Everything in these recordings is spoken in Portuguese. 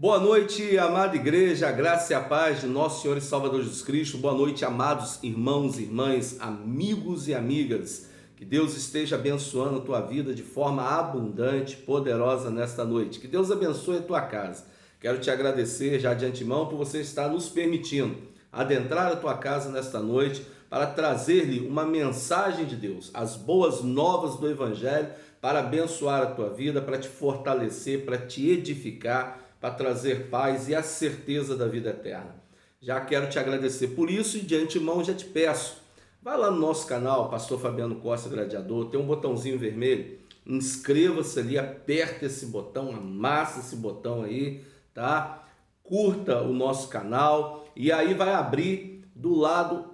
Boa noite, amada igreja, a graça e a paz de nosso Senhor e Salvador Jesus Cristo. Boa noite, amados irmãos e irmãs, amigos e amigas. Que Deus esteja abençoando a tua vida de forma abundante, poderosa nesta noite. Que Deus abençoe a tua casa. Quero te agradecer já de antemão por você estar nos permitindo adentrar a tua casa nesta noite para trazer-lhe uma mensagem de Deus, as boas novas do Evangelho, para abençoar a tua vida, para te fortalecer, para te edificar, para trazer paz e a certeza da vida eterna. Já quero te agradecer por isso e de antemão já te peço, vai lá no nosso canal, Pastor Fabiano Costa Gladiador, tem um botãozinho vermelho, inscreva-se ali, aperta esse botão, amassa esse botão aí, tá? Curta o nosso canal e aí vai abrir do lado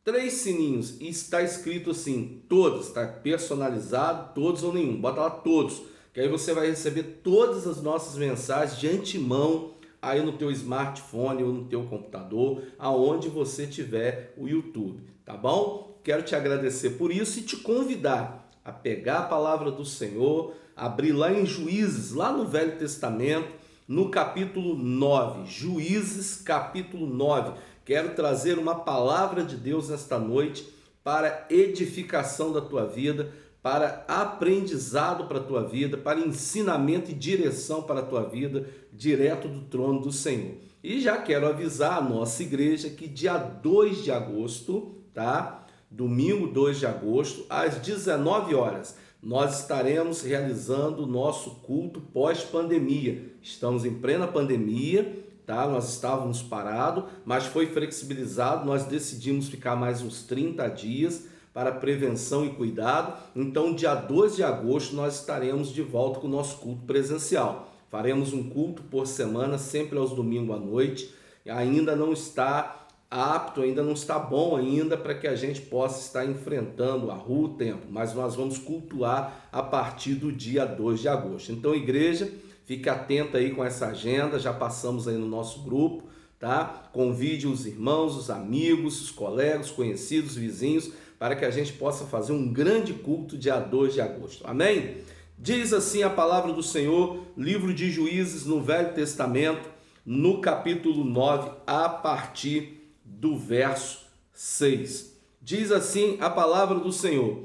3 sininhos e está escrito assim, todos, está personalizado, todos ou nenhum, bota lá todos, que aí você vai receber todas as nossas mensagens de antemão aí no teu smartphone ou no teu computador, aonde você tiver o YouTube, tá bom? Quero te agradecer por isso e te convidar a pegar a palavra do Senhor, abrir lá em Juízes, lá no Velho Testamento, no capítulo 9, Juízes capítulo 9. Quero trazer uma palavra de Deus nesta noite para edificação da tua vida, para aprendizado para a tua vida, para ensinamento e direção para a tua vida, direto do trono do Senhor. E já quero avisar a nossa igreja que dia 2 de agosto, tá? Domingo 2 de agosto, às 19 horas, nós estaremos realizando o nosso culto pós-pandemia. Estamos em plena pandemia, tá? Nós estávamos parados, mas foi flexibilizado, nós decidimos ficar mais uns 30 dias, para prevenção e cuidado. Então, dia 12 de agosto, nós estaremos de volta com o nosso culto presencial. Faremos um culto por semana, sempre aos domingos à noite. Ainda não está apto, ainda não está bom ainda para que a gente possa estar enfrentando a rua, o tempo. Mas nós vamos cultuar a partir do dia 2 de agosto. Então, igreja, fique atenta aí com essa agenda. Já passamos aí no nosso grupo, tá? Convide os irmãos, os amigos, os colegas, conhecidos, vizinhos, para que a gente possa fazer um grande culto dia 2 de agosto. Amém? Diz assim a palavra do Senhor, livro de Juízes no Velho Testamento, no capítulo 9, a partir do verso 6. Diz assim a palavra do Senhor: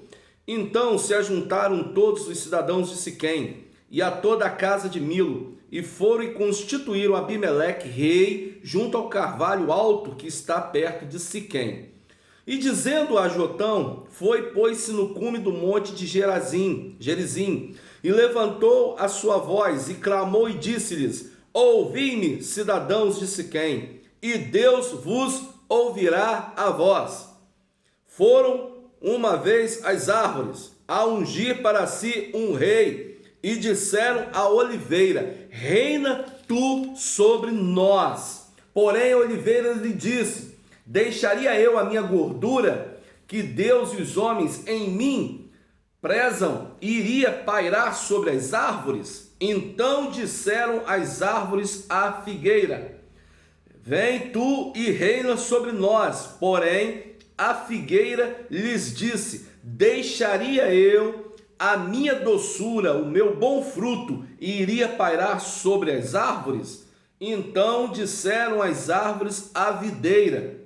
Então se ajuntaram todos os cidadãos de Siquém e a toda a casa de Milo, e foram e constituíram Abimeleque rei junto ao carvalho alto que está perto de Siquém. E dizendo a Jotão, foi, pôs-se no cume do monte de Gerizim, e levantou a sua voz, e clamou e disse-lhes: Ouvi-me, cidadãos de Siquém, e Deus vos ouvirá a voz. Foram uma vez as árvores a ungir para si um rei, e disseram à oliveira: Reina tu sobre nós. Porém a oliveira lhe disse: Deixaria eu a minha gordura, que Deus e os homens em mim prezam, e iria pairar sobre as árvores? Então disseram as árvores à figueira: Vem tu e reina sobre nós. Porém a figueira lhes disse: Deixaria eu a minha doçura, o meu bom fruto, e iria pairar sobre as árvores? Então disseram as árvores à videira: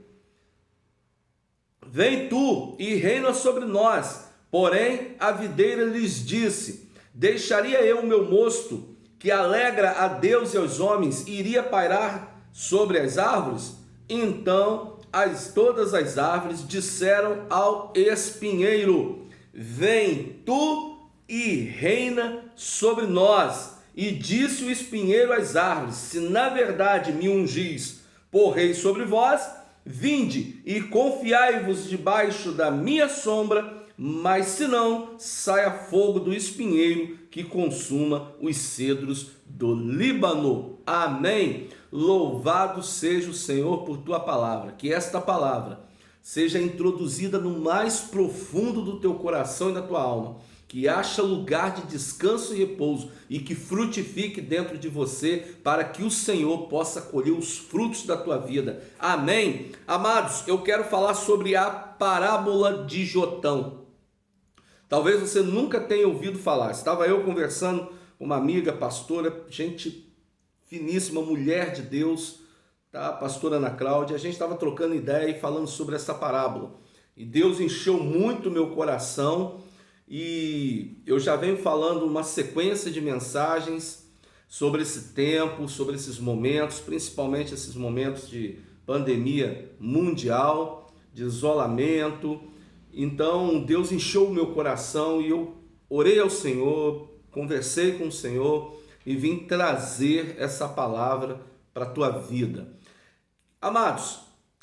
Vem tu e reina sobre nós. Porém a videira lhes disse: Deixaria eu o meu mosto, que alegra a Deus e aos homens, e iria pairar sobre as árvores? Então todas as árvores disseram ao espinheiro: Vem tu e reina sobre nós. E disse o espinheiro às árvores: Se na verdade me ungis por rei sobre vós, vinde e confiai-vos debaixo da minha sombra, mas se não, saia fogo do espinheiro que consuma os cedros do Líbano. Amém. Louvado seja o Senhor por tua palavra. Que esta palavra seja introduzida no mais profundo do teu coração e da tua alma, que acha lugar de descanso e repouso e que frutifique dentro de você, para que o Senhor possa colher os frutos da tua vida. Amém? Amados, eu quero falar sobre a parábola de Jotão. Talvez você nunca tenha ouvido falar. Estava eu conversando com uma amiga pastora, gente finíssima mulher de Deus, tá? A pastora Ana Cláudia, a gente estava trocando ideia e falando sobre essa parábola. E Deus encheu muito meu coração e eu já venho falando uma sequência de mensagens sobre esse tempo, sobre esses momentos, principalmente esses momentos de pandemia mundial, de isolamento. Então Deus encheu o meu coração e eu orei ao Senhor, conversei com o Senhor e vim trazer essa palavra para a tua vida. Amados,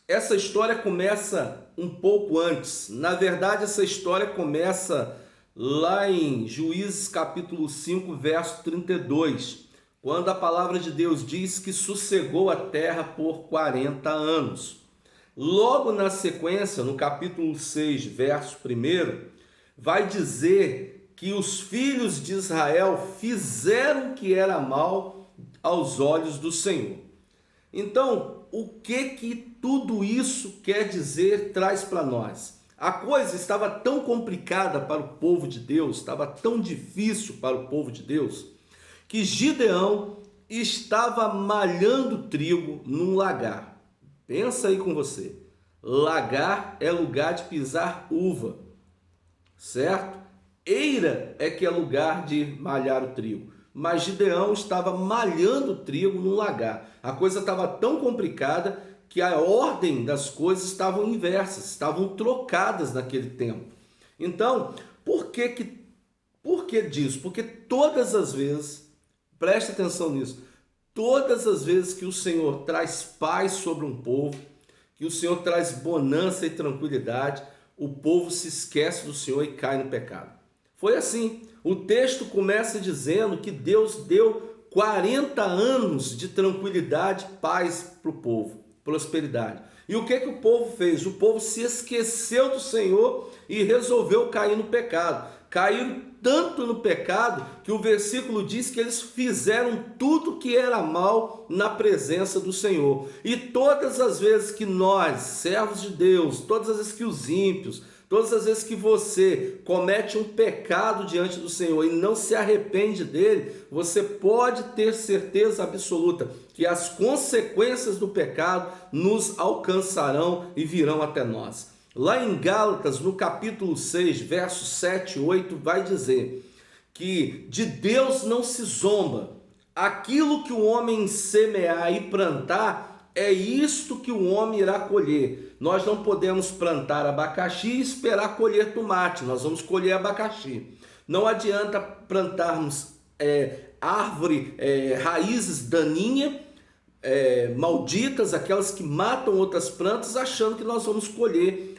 essa história começa um pouco antes. Na verdade, essa história começa lá em Juízes capítulo 5, verso 32, quando a palavra de Deus diz que sossegou a terra por 40 anos. Logo na sequência, no capítulo 6, verso 1, vai dizer que os filhos de Israel fizeram o que era mal aos olhos do Senhor. Então, o que tudo isso quer dizer, traz para nós? A coisa estava tão complicada para o povo de Deus, estava tão difícil para o povo de Deus, que Gideão estava malhando trigo num lagar. Pensa aí com você. Lagar é lugar de pisar uva, certo? Eira é que é lugar de malhar o trigo. Mas Gideão estava malhando o trigo num lagar. A coisa estava tão complicada que a ordem das coisas estavam inversas, estavam trocadas naquele tempo. Então, por que disso? Porque todas as vezes, preste atenção nisso, todas as vezes que o Senhor traz paz sobre um povo, que o Senhor traz bonança e tranquilidade, o povo se esquece do Senhor e cai no pecado. Foi assim. O texto começa dizendo que Deus deu 40 anos de tranquilidade, paz para o povo, prosperidade. E o que o povo fez? O povo se esqueceu do Senhor e resolveu cair no pecado. Caíram tanto no pecado que o versículo diz que eles fizeram tudo que era mal na presença do Senhor. E todas as vezes que nós, servos de Deus, todas as vezes que os ímpios, todas as vezes que você comete um pecado diante do Senhor e não se arrepende dele, você pode ter certeza absoluta que as consequências do pecado nos alcançarão e virão até nós. Lá em Gálatas, no capítulo 6, versos 7 e 8, vai dizer que de Deus não se zomba. Aquilo que o homem semear e plantar, é isto que o homem irá colher. Nós não podemos plantar abacaxi e esperar colher tomate, nós vamos colher abacaxi. Não adianta plantarmos árvore, raízes daninhas, malditas, aquelas que matam outras plantas, achando que nós vamos colher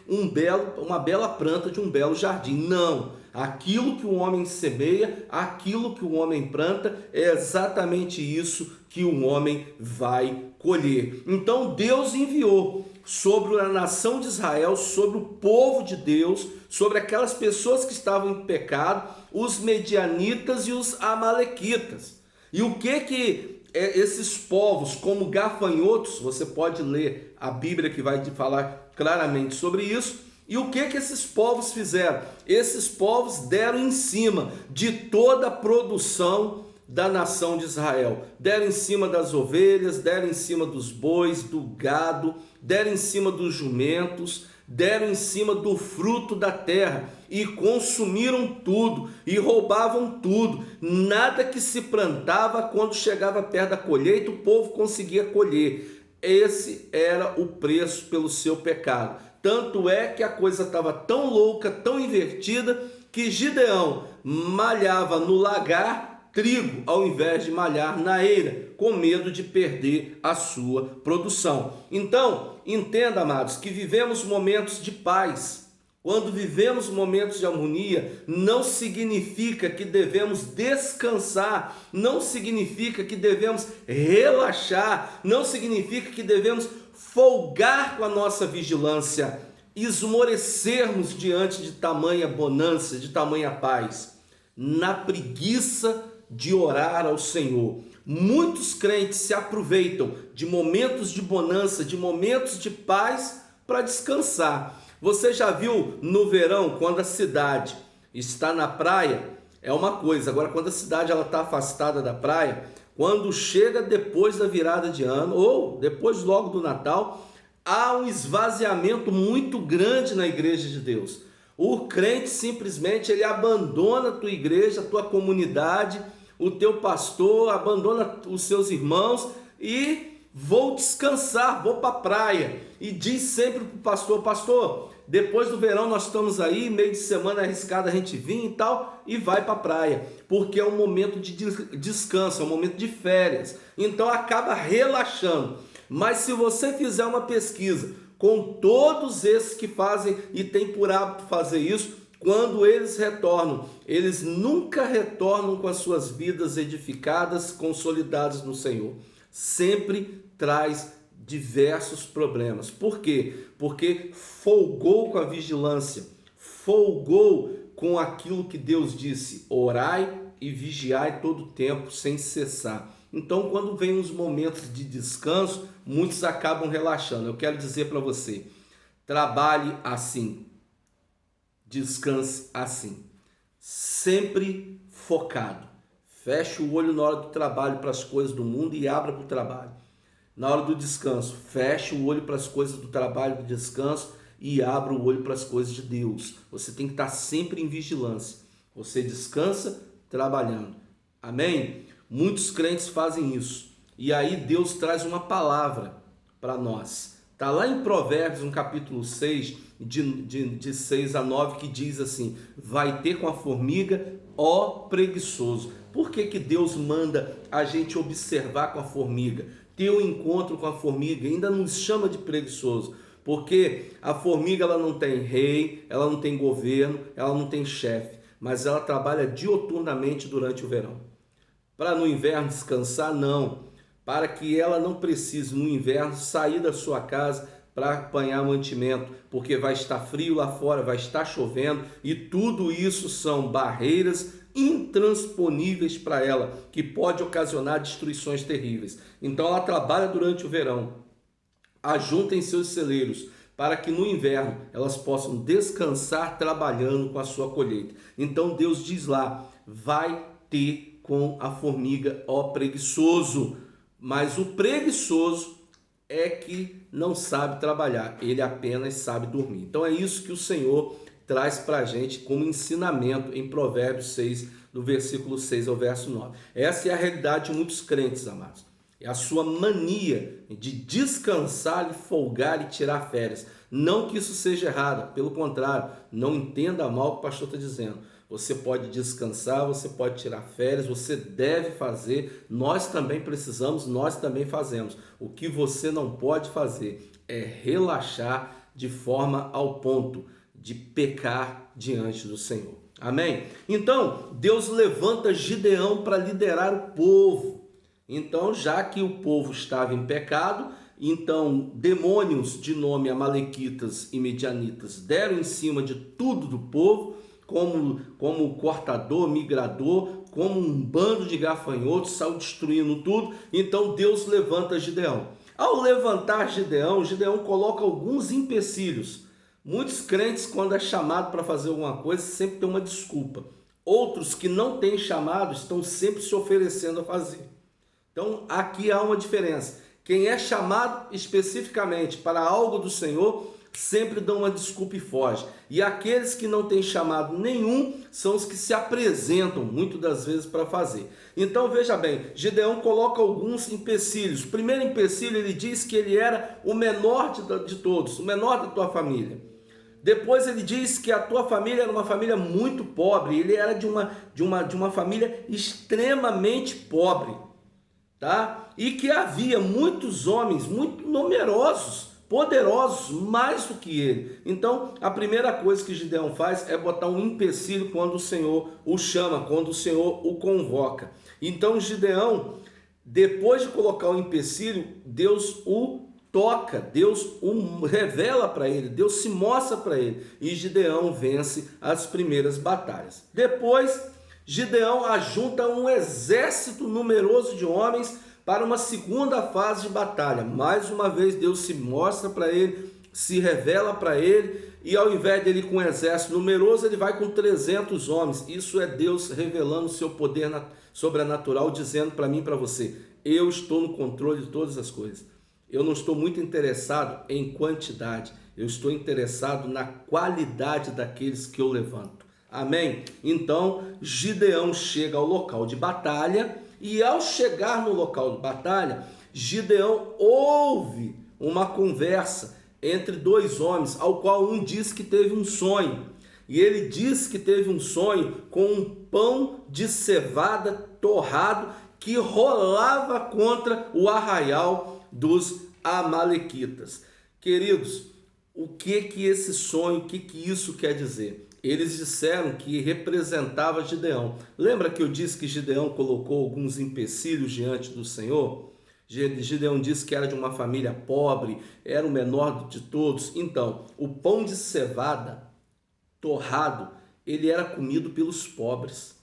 uma bela planta de um belo jardim. Não, aquilo que o homem semeia, aquilo que o homem planta, é exatamente isso que o homem vai colher. Então Deus enviou sobre a nação de Israel, sobre o povo de Deus, sobre aquelas pessoas que estavam em pecado, os medianitas e os amalequitas. E o que esses povos, como gafanhotos, você pode ler a Bíblia que vai te falar claramente sobre isso. E o que esses povos fizeram? Esses povos deram em cima de toda a produção da nação de Israel. Deram em cima das ovelhas, deram em cima dos bois, do gado, deram em cima dos jumentos, deram em cima do fruto da terra e consumiram tudo e roubavam tudo. Nada que se plantava, quando chegava perto da colheita, o povo conseguia colher. Esse era o preço pelo seu pecado. Tanto é que a coisa estava tão louca, tão invertida, que Gideão malhava no lagar trigo ao invés de malhar na eira, com medo de perder a sua produção. Então, entenda, amados, que vivemos momentos de paz. Quando vivemos momentos de harmonia, não significa que devemos descansar, não significa que devemos relaxar, não significa que devemos folgar com a nossa vigilância, esmorecermos diante de tamanha bonança, de tamanha paz, na preguiça de orar ao Senhor. Muitos crentes se aproveitam de momentos de bonança, de momentos de paz para descansar. Você já viu no verão, quando a cidade está na praia, é uma coisa. Agora, quando a cidade está afastada da praia, quando chega depois da virada de ano, ou depois logo do Natal, há um esvaziamento muito grande na igreja de Deus. O crente simplesmente ele abandona a tua igreja, a tua comunidade, o teu pastor, abandona os seus irmãos e vou descansar, vou para a praia. E diz sempre para o pastor, pastor, depois do verão nós estamos aí, meio de semana arriscado a gente vir e tal, e vai para a praia, porque é um momento de descanso, é um momento de férias, então acaba relaxando. Mas se você fizer uma pesquisa com todos esses que fazem e têm por hábito fazer isso, quando eles retornam, eles nunca retornam com as suas vidas edificadas, consolidadas no Senhor. Sempre traz diversos problemas. Por quê? Porque folgou com a vigilância, folgou com aquilo que Deus disse: orai e vigiai todo o tempo, sem cessar. Então, quando vem os momentos de descanso, muitos acabam relaxando. Eu quero dizer para você, trabalhe assim, descanse assim, sempre focado. Feche o olho na hora do trabalho para as coisas do mundo e abra para o trabalho. Na hora do descanso, feche o olho para as coisas do trabalho e do descanso e abra o olho para as coisas de Deus. Você tem que estar sempre em vigilância. Você descansa trabalhando. Amém? Muitos crentes fazem isso. E aí Deus traz uma palavra para nós. Está lá em Provérbios, no capítulo 6, de 6 a 9, que diz assim: vai ter com a formiga, ó preguiçoso. Por que Deus manda a gente observar com a formiga? Ter um encontro com a formiga, ainda nos chama de preguiçoso. Porque a formiga ela não tem rei, ela não tem governo, ela não tem chefe, mas ela trabalha dioturnamente durante o verão. Para no inverno descansar? Não. Para que ela não precise no inverno sair da sua casa para apanhar mantimento, porque vai estar frio lá fora, vai estar chovendo, e tudo isso são barreiras intransponíveis para ela, que pode ocasionar destruições terríveis. Então ela trabalha durante o verão, ajuntem seus celeiros, para que no inverno elas possam descansar trabalhando com a sua colheita. Então Deus diz lá: vai ter com a formiga, ó preguiçoso. Mas o preguiçoso é que não sabe trabalhar, ele apenas sabe dormir. Então é isso que o Senhor traz para a gente como ensinamento em Provérbios 6, do versículo 6 ao verso 9. Essa é a realidade de muitos crentes, amados. É a sua mania de descansar e folgar e tirar férias. Não que isso seja errado, pelo contrário, não entenda mal o que o pastor está dizendo. Você pode descansar, você pode tirar férias, você deve fazer, nós também precisamos, nós também fazemos. O que você não pode fazer é relaxar de forma ao ponto de pecar diante do Senhor. Amém? Então, Deus levanta Gideão para liderar o povo. Então, já que o povo estava em pecado, então demônios de nome amalequitas e medianitas deram em cima de tudo do povo, como cortador, migrador, como um bando de gafanhotos, saiu destruindo tudo. Então Deus levanta Gideão. Ao levantar Gideão, Gideão coloca alguns empecilhos. Muitos crentes, quando é chamado para fazer alguma coisa, sempre tem uma desculpa. Outros que não têm chamado estão sempre se oferecendo a fazer. Então aqui há uma diferença. Quem é chamado especificamente para algo do Senhor sempre dão uma desculpa e foge. E aqueles que não têm chamado nenhum são os que se apresentam muitas das vezes para fazer. Então veja bem, Gideão coloca alguns empecilhos. O primeiro empecilho, ele diz que ele era o menor de todos, o menor da tua família. Depois ele diz que a tua família era uma família muito pobre, ele era de uma família extremamente pobre, tá? E que havia muitos homens muito numerosos, poderosos, mais do que ele. Então a primeira coisa que Gideão faz é botar um empecilho quando o Senhor o chama, quando o Senhor o convoca. Então Gideão, depois de colocar o empecilho, Deus o toca, Deus o revela para ele, Deus se mostra para ele, e Gideão vence as primeiras batalhas. Depois Gideão ajunta um exército numeroso de homens para uma segunda fase de batalha. Mais uma vez Deus se mostra para ele, se revela para ele, e ao invés dele ir com um exército numeroso, ele vai com 300 homens. Isso é Deus revelando o seu poder sobrenatural, dizendo para mim e para você: eu estou no controle de todas as coisas. Eu não estou muito interessado em quantidade, eu estou interessado na qualidade daqueles que eu levanto. Amém? Então, Gideão chega ao local de batalha, e ao chegar no local de batalha, Gideão ouve uma conversa entre dois homens, ao qual um diz que teve um sonho. E ele diz que teve um sonho com um pão de cevada torrado que rolava contra o arraial dos amalequitas. Queridos, o que esse sonho, o que isso quer dizer? Eles disseram que representava Gideão. Lembra que eu disse que Gideão colocou alguns empecilhos diante do Senhor? Gideão disse que era de uma família pobre, era o menor de todos. Então, o pão de cevada torrado, ele era comido pelos pobres.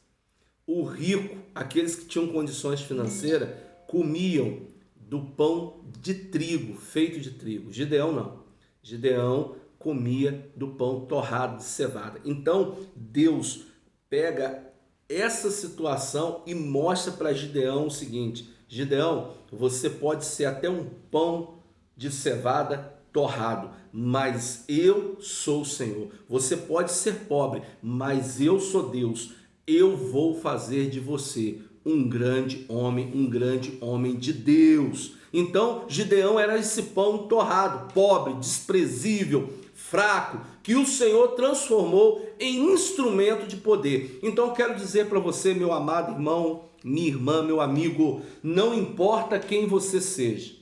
O rico, aqueles que tinham condições financeiras, comiam do pão de trigo, feito de trigo. Gideão não. Gideão comia do pão torrado de cevada. Então, Deus pega essa situação e mostra para Gideão o seguinte: Gideão, você pode ser até um pão de cevada torrado, mas eu sou o Senhor. Você pode ser pobre, mas eu sou Deus. Eu vou fazer de você um grande homem de Deus. Então, Gideão era esse pão torrado, pobre, desprezível, fraco, que o Senhor transformou em instrumento de poder. Então, quero dizer para você, meu amado irmão, minha irmã, meu amigo, não importa quem você seja,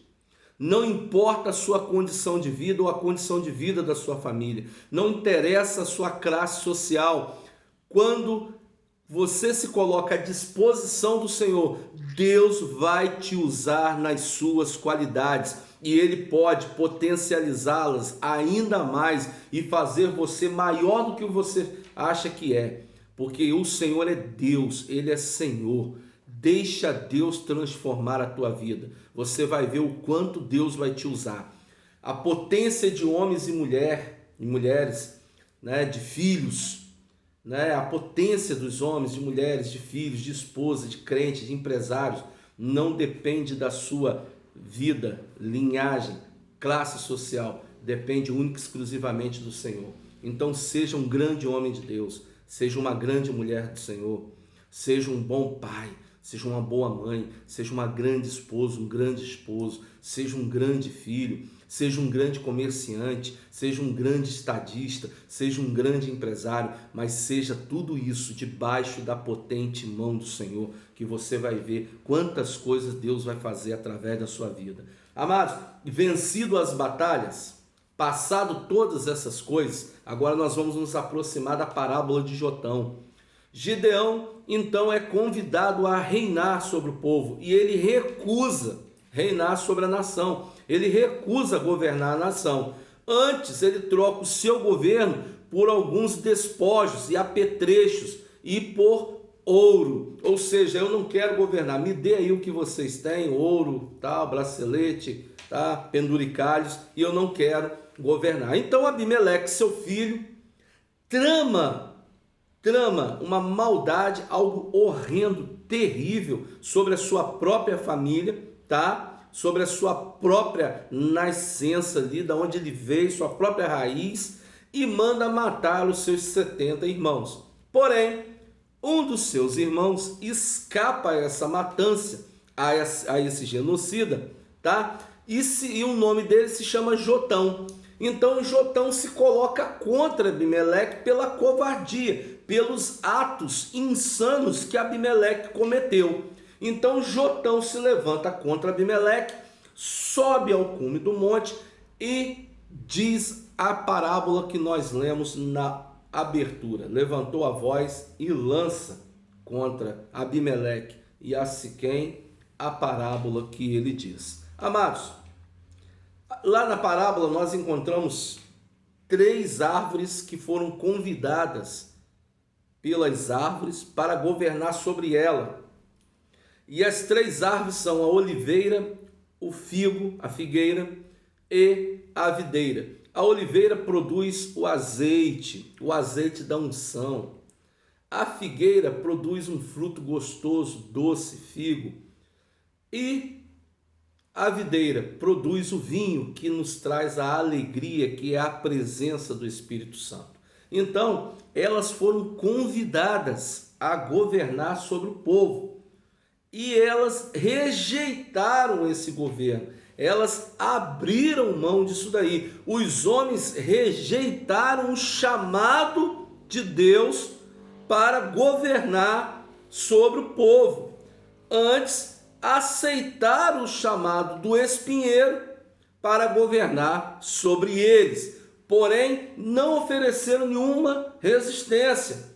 não importa a sua condição de vida ou a condição de vida da sua família, não interessa a sua classe social, quando você se coloca à disposição do Senhor, Deus vai te usar nas suas qualidades e Ele pode potencializá-las ainda mais e fazer você maior do que você acha que é, porque o Senhor é Deus, Ele é Senhor. Deixa Deus transformar a tua vida. Você vai ver o quanto Deus vai te usar. A potência de homens e mulheres, né, de filhos, né, a potência dos homens, de mulheres, de filhos, de esposa, de crentes, de empresários, não depende da sua vida, linhagem, classe social. Depende única e exclusivamente do Senhor. Então seja um grande homem de Deus, seja uma grande mulher do Senhor, seja um bom pai, seja uma boa mãe, seja uma grande esposa, um grande esposo, seja um grande filho, seja um grande comerciante, seja um grande estadista, seja um grande empresário, mas seja tudo isso debaixo da potente mão do Senhor, que você vai ver quantas coisas Deus vai fazer através da sua vida. Amados, vencido as batalhas, passado todas essas coisas, agora nós vamos nos aproximar da parábola de Jotão. Gideão, então, é convidado a reinar sobre o povo e ele recusa reinar sobre a nação. Ele recusa governar a nação. Antes, ele troca o seu governo por alguns despojos e apetrechos e por ouro. Ou seja, eu não quero governar, me dê aí o que vocês têm, ouro, tal, bracelete, tá, penduricalhos, e eu não quero governar. Então, Abimeleque, seu filho, trama uma maldade, algo horrendo, terrível sobre a sua própria família, tá? Sobre a sua própria nascença ali, da onde ele veio, sua própria raiz, e manda matar os seus 70 irmãos. Porém, um dos seus irmãos escapa a essa matança, a esse genocida, tá? E o nome dele se chama Jotão. Então Jotão se coloca contra Abimeleque pela covardia, pelos atos insanos que Abimeleque cometeu. Então Jotão se levanta contra Abimeleque, sobe ao cume do monte e diz a parábola que nós lemos na abertura. Levantou a voz e lança contra Abimeleque e a Siquém a parábola que ele diz. Amados, lá na parábola nós encontramos 3 árvores que foram convidadas pelas árvores para governar sobre ela. E as 3 árvores são a oliveira, o figo, a figueira e a videira. A oliveira produz o azeite da unção. A figueira produz um fruto gostoso, doce, figo. E a videira produz o vinho que nos traz a alegria, que é a presença do Espírito Santo. Então, elas foram convidadas a governar sobre o povo. E elas rejeitaram esse governo. Elas abriram mão disso daí. Os homens rejeitaram o chamado de Deus para governar sobre o povo. Antes, aceitaram o chamado do espinheiro para governar sobre eles. Porém, não ofereceram nenhuma resistência.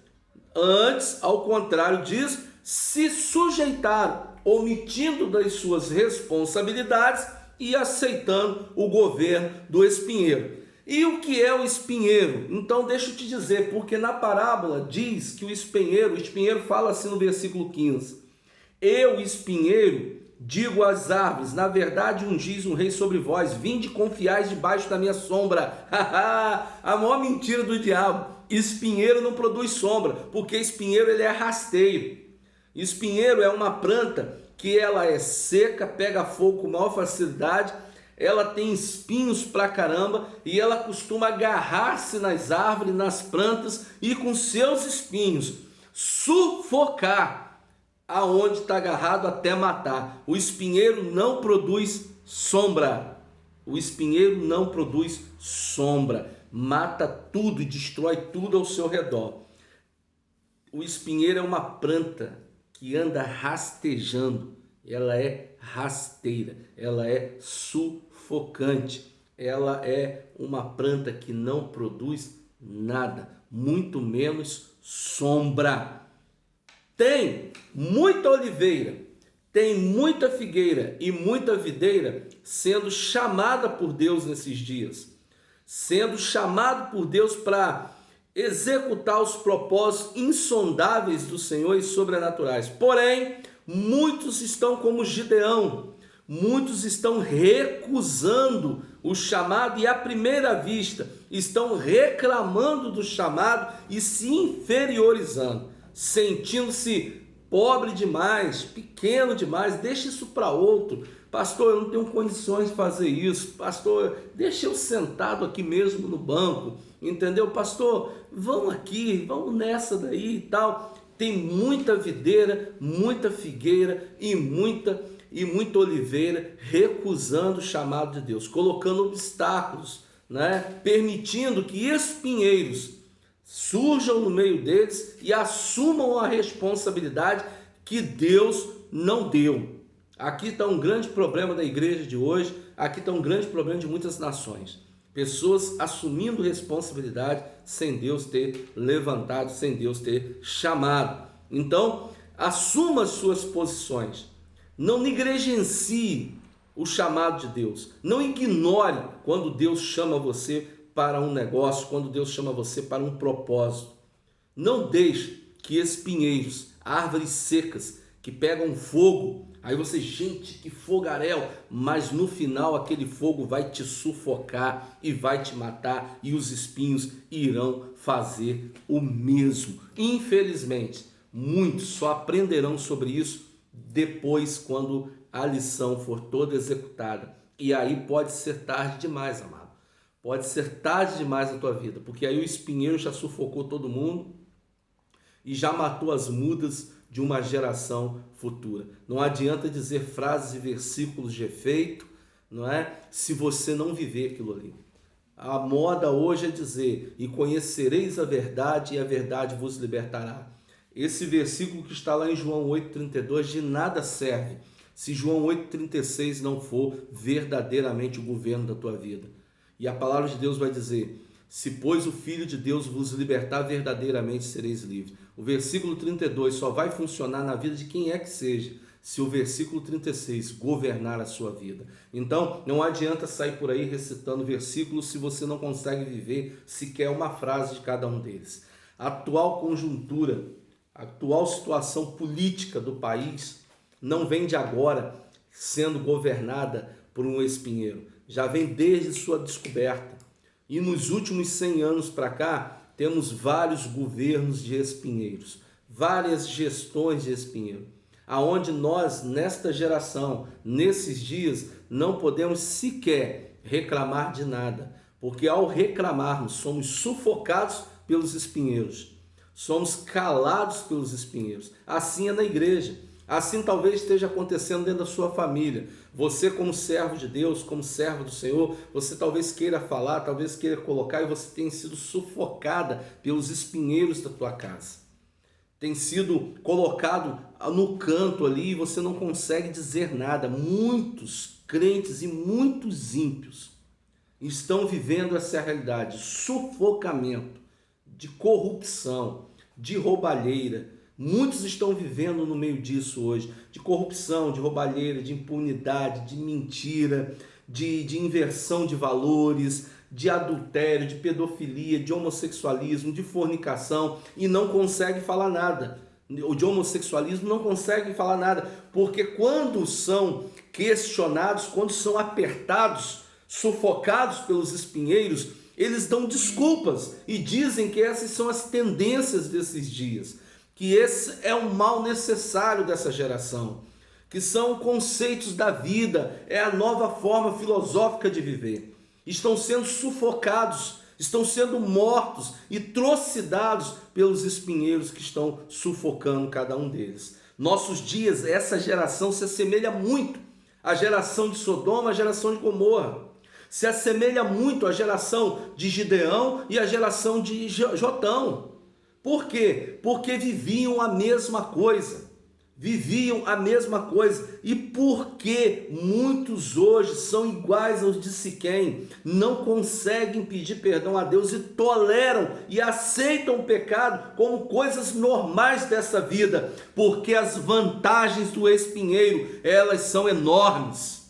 Antes, ao contrário disso, se sujeitaram, omitindo das suas responsabilidades e aceitando o governo do espinheiro. E o que é o espinheiro? Então deixa eu te dizer, porque na parábola diz que o espinheiro fala assim no versículo 15: eu, espinheiro, digo às árvores, na verdade ungis um rei sobre vós, vinde confiais debaixo da minha sombra. A maior mentira do diabo: espinheiro não produz sombra, porque espinheiro ele é rasteiro. Espinheiro é uma planta que ela é seca, pega fogo com maior facilidade, ela tem espinhos pra caramba e ela costuma agarrar-se nas árvores, nas plantas e com seus espinhos sufocar aonde está agarrado até matar. O espinheiro não produz sombra. O espinheiro não produz sombra. Mata tudo e destrói tudo ao seu redor. O espinheiro é uma planta que anda rastejando. Ela é rasteira, ela é sufocante, ela é uma planta que não produz nada, muito menos sombra. Tem muita oliveira, tem muita figueira e muita videira sendo chamada por Deus nesses dias, sendo chamado por Deus para executar os propósitos insondáveis do Senhor e sobrenaturais. Porém, muitos estão como Gideão, muitos estão recusando o chamado e à primeira vista estão reclamando do chamado e se inferiorizando, sentindo-se pobre demais, pequeno demais. Deixa isso para outro. Pastor, eu não tenho condições de fazer isso. Pastor, deixa eu sentado aqui mesmo no banco. Entendeu? Pastor, vamos aqui, vamos nessa daí e tal. Tem muita videira, muita figueira e muita oliveira recusando o chamado de Deus, colocando obstáculos, né? Permitindo que espinheiros surjam no meio deles e assumam a responsabilidade que Deus não deu. Aqui está um grande problema da igreja de hoje, aqui está um grande problema de muitas nações. Pessoas assumindo responsabilidade sem Deus ter levantado, sem Deus ter chamado. Então, assuma as suas posições. Não negligencie o chamado de Deus. Não ignore quando Deus chama você para um negócio, quando Deus chama você para um propósito. Não deixe que espinheiros, árvores secas que pegam fogo, aí você, gente, que fogaréu, mas no final aquele fogo vai te sufocar e vai te matar e os espinhos irão fazer o mesmo. Infelizmente, muitos só aprenderão sobre isso depois, quando a lição for toda executada. E aí pode ser tarde demais, amado. Pode ser tarde demais na tua vida, porque aí o espinheiro já sufocou todo mundo e já matou as mudas de uma geração futura. Não adianta dizer frases e versículos de efeito, não é? Se você não viver aquilo ali. A moda hoje é dizer: e conhecereis a verdade e a verdade vos libertará. Esse versículo que está lá em João 8,32 de nada serve se João 8,36 não for verdadeiramente o governo da tua vida. E a palavra de Deus vai dizer: se pois o Filho de Deus vos libertar, verdadeiramente sereis livres. O versículo 32 só vai funcionar na vida de quem é que seja, se o versículo 36 governar a sua vida. Então, não adianta sair por aí recitando versículos se você não consegue viver sequer uma frase de cada um deles. A atual conjuntura, a atual situação política do país não vem de agora sendo governada por um espinheiro. Já vem desde sua descoberta. E nos últimos 100 anos para cá, temos vários governos de espinheiros, várias gestões de espinheiro, aonde nós, nesta geração, nesses dias, não podemos sequer reclamar de nada, porque ao reclamarmos, somos sufocados pelos espinheiros, somos calados pelos espinheiros. Assim é na igreja. Assim talvez esteja acontecendo dentro da sua família. Você, como servo de Deus, como servo do Senhor, você talvez queira falar, talvez queira colocar, e você tem sido sufocada pelos espinheiros da tua casa. Tem sido colocado no canto ali e você não consegue dizer nada. Muitos crentes e muitos ímpios estão vivendo essa realidade, sufocamento, de corrupção, de roubalheira. Muitos estão vivendo no meio disso hoje, de corrupção, de roubalheira, de impunidade, de mentira, de inversão de valores, de adultério, de pedofilia, de homossexualismo, de fornicação, e não consegue falar nada. O de homossexualismo não consegue falar nada, porque quando são questionados, quando são apertados, sufocados pelos espinheiros, eles dão desculpas e dizem que essas são as tendências desses dias, que esse é um mal necessário dessa geração, que são conceitos da vida, é a nova forma filosófica de viver. Estão sendo sufocados, estão sendo mortos e trucidados pelos espinheiros que estão sufocando cada um deles. Nossos dias, essa geração se assemelha muito à geração de Sodoma, à geração de Gomorra. Se assemelha muito à geração de Gideão e à geração de Jotão. Por quê? Porque viviam a mesma coisa. Viviam a mesma coisa. E porque muitos hoje são iguais aos de Siquém, não conseguem pedir perdão a Deus e toleram e aceitam o pecado como coisas normais dessa vida, porque as vantagens do espinheiro, elas são enormes.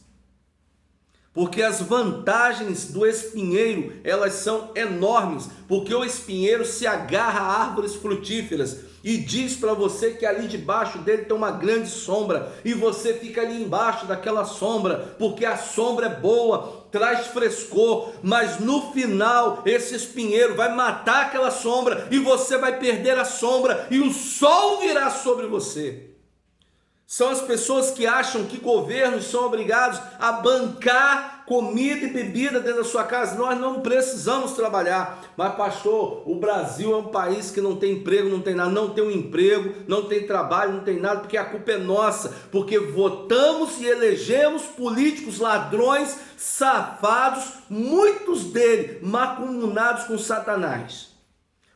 Porque as vantagens do espinheiro, elas são enormes, porque o espinheiro se agarra a árvores frutíferas e diz para você que ali debaixo dele tem uma grande sombra, e você fica ali embaixo daquela sombra, porque a sombra é boa, traz frescor, mas no final esse espinheiro vai matar aquela sombra e você vai perder a sombra e o sol virá sobre você. São as pessoas que acham que governos são obrigados a bancar comida e bebida dentro da sua casa. Nós não precisamos trabalhar. Mas, pastor, o Brasil é um país que não tem emprego, não tem nada. Não tem um emprego, não tem trabalho, não tem nada, porque a culpa é nossa. Porque votamos e elegemos políticos ladrões, safados, muitos deles macumunados com Satanás.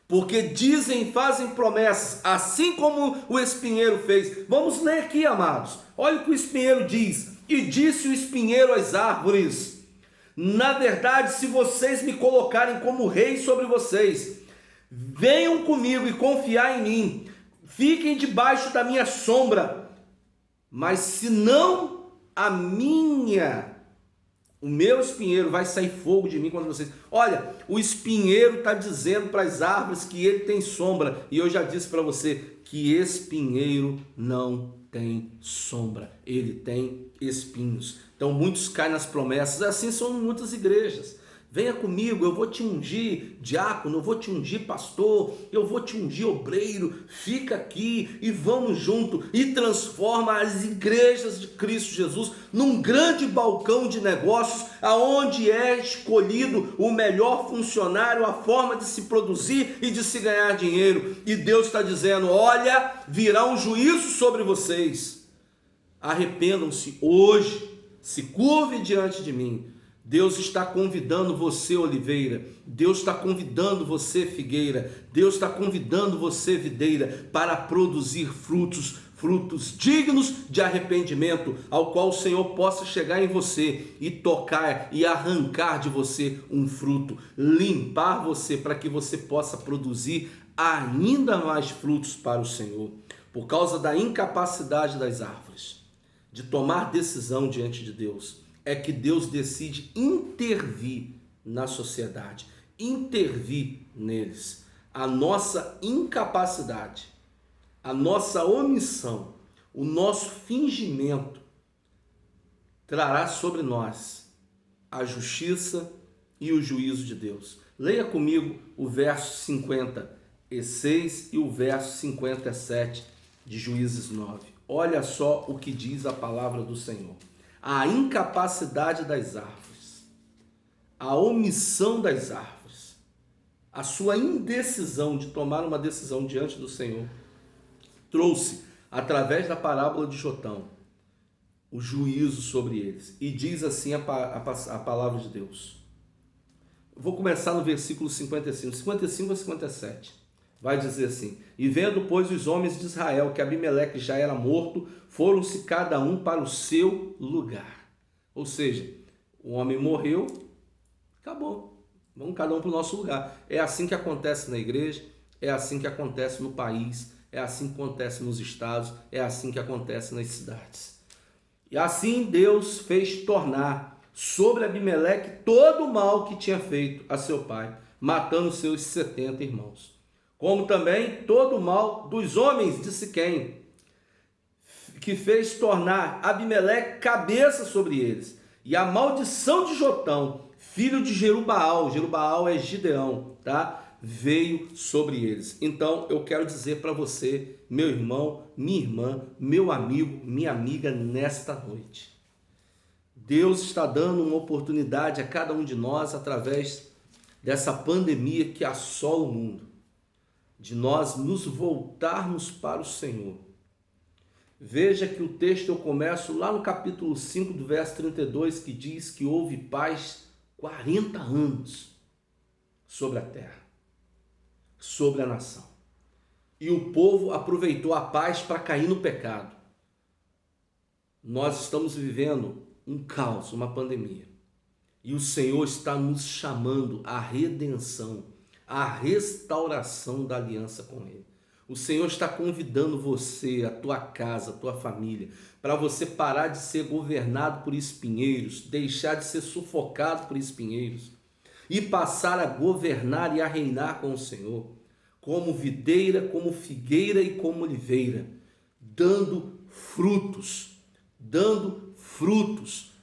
Porque dizem e fazem promessas, assim como o espinheiro fez. Vamos ler aqui, amados. Olha o que o espinheiro diz. E disse o espinheiro às árvores: na verdade, se vocês me colocarem como rei sobre vocês, venham comigo e confiar em mim. Fiquem debaixo da minha sombra. Mas se não, o meu espinheiro vai sair fogo de mim contra vocês. Olha, o espinheiro está dizendo para as árvores que ele tem sombra. E eu já disse para você que espinheiro não tem sombra. Ele tem espinhos. Então muitos caem nas promessas. Assim são muitas igrejas. Venha comigo, eu vou te ungir diácono, eu vou te ungir pastor, eu vou te ungir obreiro, fica aqui e vamos junto, e transforma as igrejas de Cristo Jesus num grande balcão de negócios, aonde é escolhido o melhor funcionário, a forma de se produzir e de se ganhar dinheiro. E Deus está dizendo: olha, virá um juízo sobre vocês, arrependam-se hoje, se curve diante de mim. Deus está convidando você, oliveira. Deus está convidando você, figueira. Deus está convidando você, videira, para produzir frutos dignos de arrependimento, ao qual o Senhor possa chegar em você e tocar e arrancar de você um fruto, limpar você para que você possa produzir ainda mais frutos para o Senhor, por causa da incapacidade das árvores de tomar decisão diante de Deus. É que Deus decide intervir na sociedade, intervir neles. A nossa incapacidade, a nossa omissão, o nosso fingimento trará sobre nós a justiça, e o juízo de Deus. Leia comigo o verso 56 e o verso 57 de Juízes 9. Olha só o que diz a palavra do Senhor. A incapacidade das árvores, a omissão das árvores, a sua indecisão de tomar uma decisão diante do Senhor, trouxe, através da parábola de Jotão, o juízo sobre eles. E diz assim a palavra de Deus. Vou começar no versículo 55 a 57. Vai dizer assim: e vendo, pois, os homens de Israel que Abimeleque já era morto, foram-se cada um para o seu lugar. Ou seja, o homem morreu, acabou. Vamos cada um para o nosso lugar. É assim que acontece na igreja, é assim que acontece no país, é assim que acontece nos estados, é assim que acontece nas cidades. E assim Deus fez tornar sobre Abimeleque todo o mal que tinha feito a seu pai, matando seus 70 irmãos. Como também todo o mal dos homens de Siquém, que fez tornar Abimeleque cabeça sobre eles. E a maldição de Jotão, filho de Jerubaal, Jerubaal é Gideão, tá? Veio sobre eles. Então eu quero dizer para você, meu irmão, minha irmã, meu amigo, minha amiga, nesta noite, Deus está dando uma oportunidade a cada um de nós através dessa pandemia que assola o mundo, de nós nos voltarmos para o Senhor. Veja que o texto eu começo lá no capítulo 5 do verso 32, que diz que houve paz 40 anos sobre a terra, sobre a nação. E o povo aproveitou a paz para cair no pecado. Nós estamos vivendo um caos, uma pandemia. E o Senhor está nos chamando à redenção, à restauração da aliança com Ele. O Senhor está convidando você, a tua casa, a tua família, para você parar de ser governado por espinheiros, deixar de ser sufocado por espinheiros e passar a governar e a reinar com o Senhor, como videira, como figueira e como oliveira, dando frutos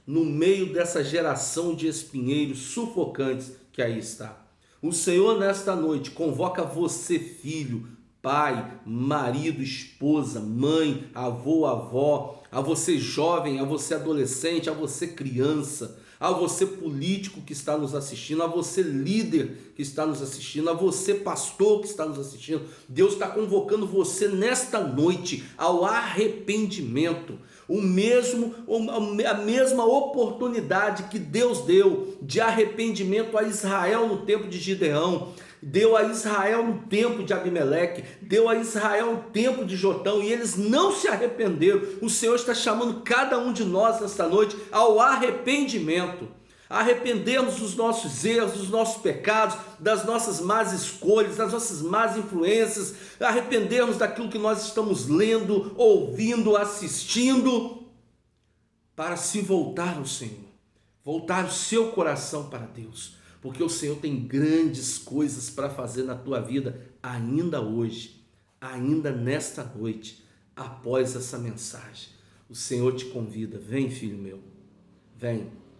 no meio dessa geração de espinheiros sufocantes que aí está. O Senhor nesta noite convoca você, filho, pai, marido, esposa, mãe, avô, avó, a você jovem, a você adolescente, a você criança, a você político que está nos assistindo, a você líder que está nos assistindo, a você pastor que está nos assistindo. Deus está convocando você nesta noite ao arrependimento. A mesma oportunidade que Deus deu de arrependimento a Israel no tempo de Gideão, deu a Israel no tempo de Abimeleque, deu a Israel no tempo de Jotão, e eles não se arrependeram. O Senhor está chamando cada um de nós nesta noite ao arrependimento. Arrependermos dos nossos erros, dos nossos pecados, das nossas más escolhas, das nossas más influências, arrependermos daquilo que nós estamos lendo, ouvindo, assistindo, para se voltar ao Senhor, voltar o seu coração para Deus, porque o Senhor tem grandes coisas para fazer na tua vida ainda hoje, ainda nesta noite, após essa mensagem. O Senhor te convida, vem, filho meu,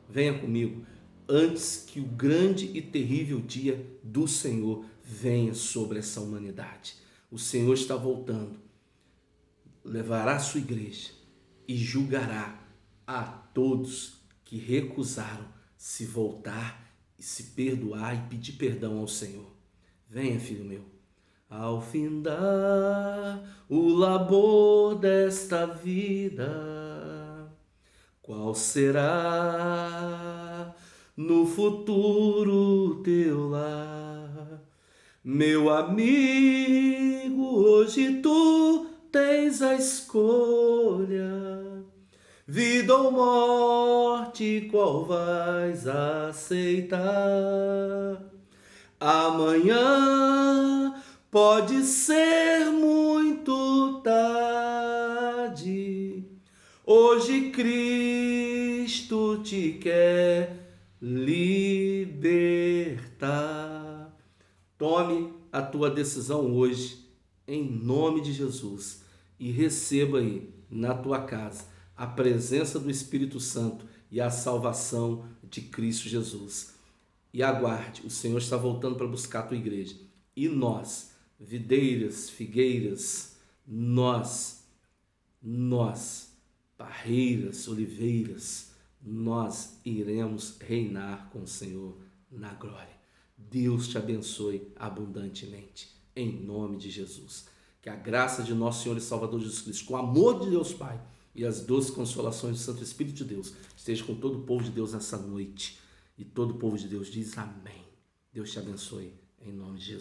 venha comigo, antes que o grande e terrível dia do Senhor venha sobre essa humanidade. O Senhor está voltando, levará a sua igreja e julgará a todos que recusaram se voltar e se perdoar e pedir perdão ao Senhor. Venha, filho meu. Ao findar o labor desta vida, qual será no futuro teu lar? Meu amigo, hoje tu tens a escolha, vida ou morte, qual vais aceitar? Amanhã pode ser muito tarde, hoje Cristo te quer libertar. Tome a tua decisão hoje, em nome de Jesus, e receba aí na tua casa a presença do Espírito Santo e a salvação de Cristo Jesus. e aguarde, o Senhor está voltando para buscar a tua igreja. E nós, videiras, figueiras, nós, parreiras, oliveiras, nós iremos reinar com o Senhor na glória. Deus te abençoe abundantemente, em nome de Jesus. Que a graça de nosso Senhor e Salvador Jesus Cristo, com o amor de Deus Pai e as doces consolações do Santo Espírito de Deus, esteja com todo o povo de Deus nessa noite. E todo o povo de Deus diz amém. Deus te abençoe, em nome de Jesus.